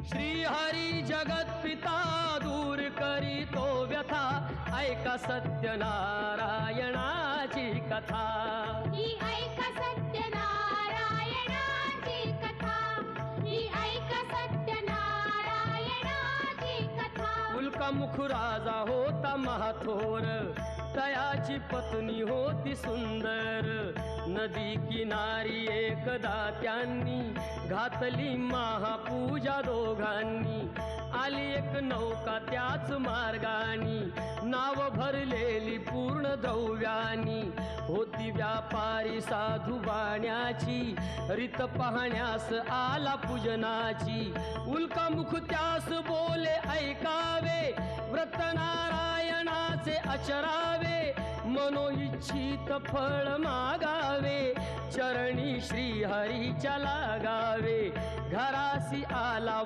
श्री हरी जगत पिता दूर करी तो व्यथा, ऐका सत्यनारायणाची कथा. ही ऐका सत्यनारायणाची कथा, ही ऐका सत्यनारायणाची कथा. उल्कामुख राजा होता महाथोर, तयाची पत्नी होती सुंदर. नदी किनारी एकदा त्यांनी घातली महापूजा दोघांनी. आली एक नौका त्याच मार्गानी, नाव भरलेली पूर्ण द्रव्यानी. होती व्यापारी साधू बाण्याची, रीत पाहण्यास आला पूजनाची. उल्कामुख त्यास बोले ऐकावे, व्रत नारायणाचे आचरावे. मनोइच्छित फळ मागावे, चरणी श्री हरीच्या लागावे. घरासी आला